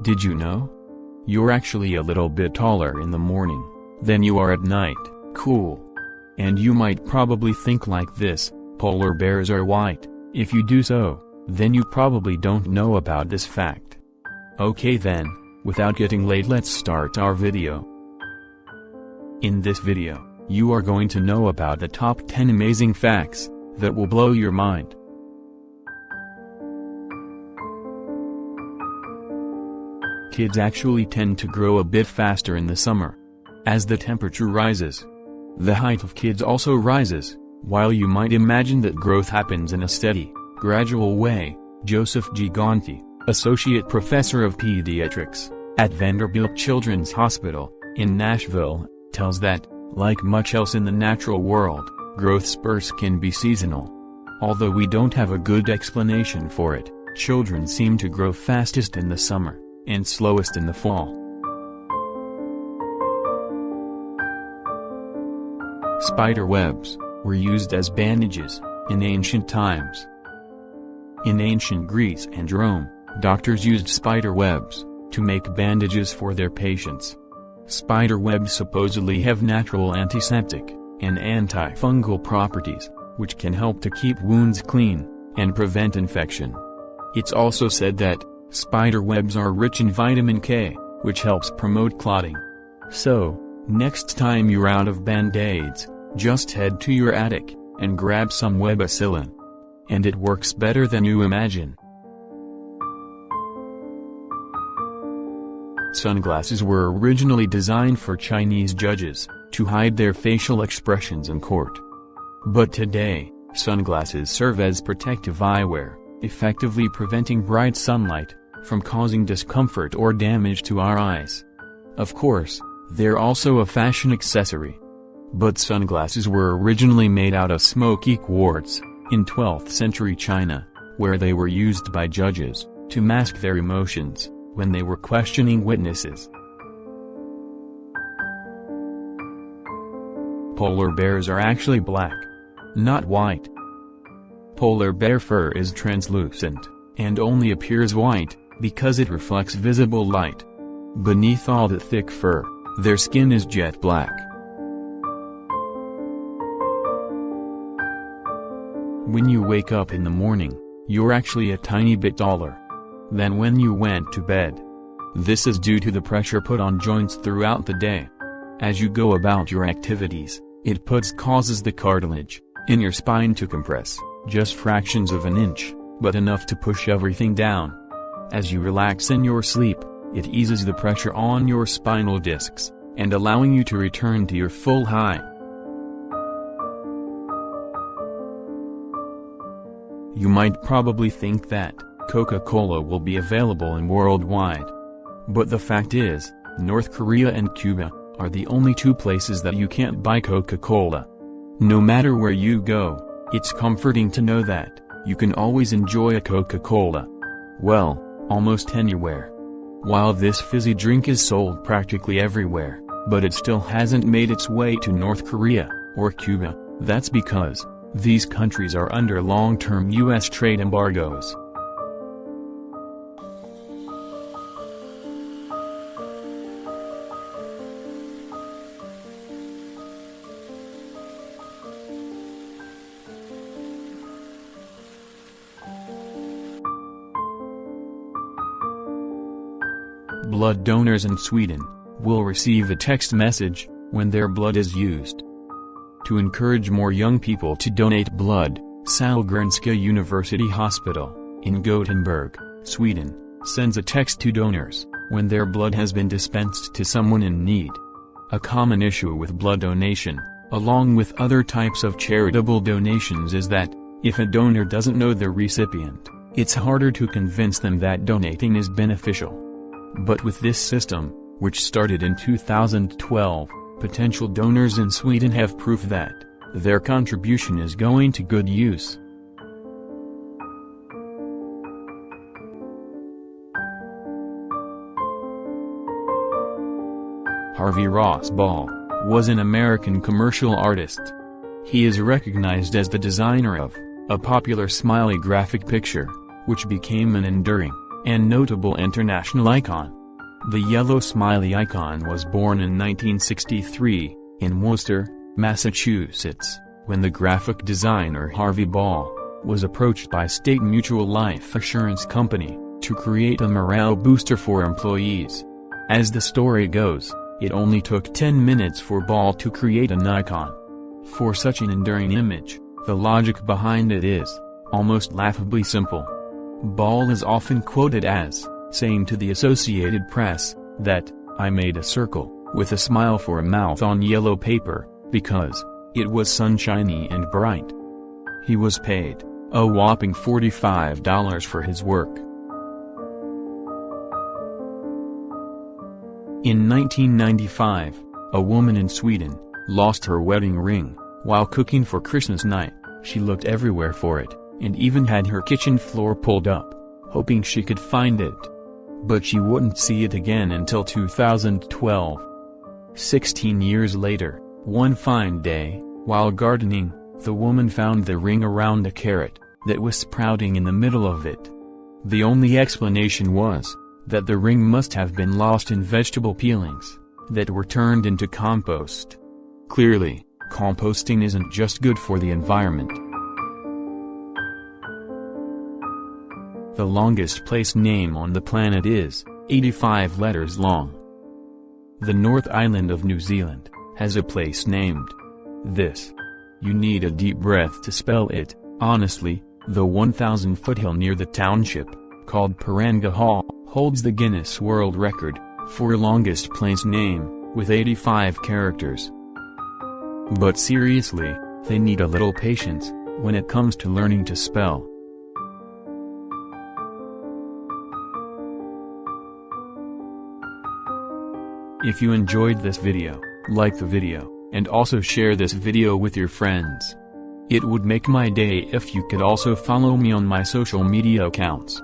Did you know? You're actually a little bit taller in the morning than you are at night. Cool. And you might probably think like this: polar bears are white. If you do so, then you probably don't know about this fact. Okay then, without getting late, let's start our video. In this video, you are going to know about the top 10 amazing facts that will blow your mind. Kids actually tend to grow a bit faster in the summer. As the temperature rises, the height of kids also rises. While you might imagine that growth happens in a steady, gradual way, Joseph G. Gonti, Associate Professor of Pediatrics at Vanderbilt Children's Hospital in Nashville, tells that, like much else in the natural world, growth spurts can be seasonal. Although we don't have a good explanation for it, children seem to grow fastest in the summer and slowest in the fall. Spider webs were used as bandages in ancient times. In ancient Greece and Rome, doctors used spider webs to make bandages for their patients. Spider webs supposedly have natural antiseptic and antifungal properties, which can help to keep wounds clean and prevent infection. It's also said that spider webs are rich in vitamin K, which helps promote clotting. So, next time you're out of Band-Aids, just head to your attic and grab some webacillin. And it works better than you imagine. Sunglasses were originally designed for Chinese judges to hide their facial expressions in court. But today, sunglasses serve as protective eyewear, effectively preventing bright sunlight from causing discomfort or damage to our eyes. Of course, they're also a fashion accessory. But sunglasses were originally made out of smoky quartz in 12th century China, where they were used by judges to mask their emotions when they were questioning witnesses. Polar bears are actually black, not white. Polar bear fur is translucent and only appears white because it reflects visible light. Beneath all the thick fur, their skin is jet black. When you wake up in the morning, you're actually a tiny bit taller than when you went to bed. This is due to the pressure put on joints throughout the day. As you go about your activities, it causes the cartilage in your spine to compress, just fractions of an inch, but enough to push everything down. As you relax in your sleep, it eases the pressure on your spinal discs, and allowing you to return to your full height. You might probably think that Coca-Cola will be available worldwide. But the fact is, North Korea and Cuba are the only two places that you can't buy Coca-Cola. No matter where you go, it's comforting to know that you can always enjoy a Coca-Cola. Well, almost anywhere. While this fizzy drink is sold practically everywhere, but it still hasn't made its way to North Korea or Cuba. That's because these countries are under long-term U.S. trade embargoes. Blood donors in Sweden will receive a text message when their blood is used. To encourage more young people to donate blood, Sahlgrenska University Hospital, in Gothenburg, Sweden, sends a text to donors when their blood has been dispensed to someone in need. A common issue with blood donation, along with other types of charitable donations, is that, if a donor doesn't know the recipient, it's harder to convince them that donating is beneficial. But with this system, which started in 2012, potential donors in Sweden have proof that their contribution is going to good use. Harvey Ross Ball was an American commercial artist. He is recognized as the designer of a popular smiley graphic picture, which became an enduring and notable international icon. The yellow smiley icon was born in 1963, in Worcester, Massachusetts, when the graphic designer Harvey Ball was approached by State Mutual Life Assurance Company to create a morale booster for employees. As the story goes, it only took 10 minutes for Ball to create an icon. For such an enduring image, the logic behind it is almost laughably simple. Ball is often quoted as saying to the Associated Press that, "I made a circle with a smile for a mouth on yellow paper, because it was sunshiny and bright." He was paid a whopping $45 for his work. In 1995, a woman in Sweden lost her wedding ring. While cooking for Christmas night, she looked everywhere for it, and even had her kitchen floor pulled up, hoping she could find it. But she wouldn't see it again until 2012. 16 years later, one fine day, while gardening, the woman found the ring around a carrot that was sprouting in the middle of it. The only explanation was that the ring must have been lost in vegetable peelings that were turned into compost. Clearly, composting isn't just good for the environment. The longest place name on the planet is 85 letters long. The North Island of New Zealand has a place named this. You need a deep breath to spell it. Honestly, the 1,000-foot hill near the township, called Paranga Hall, holds the Guinness World Record for longest place name, with 85 characters. But seriously, they need a little patience when it comes to learning to spell. If you enjoyed this video, like the video, and also share this video with your friends. It would make my day if you could also follow me on my social media accounts.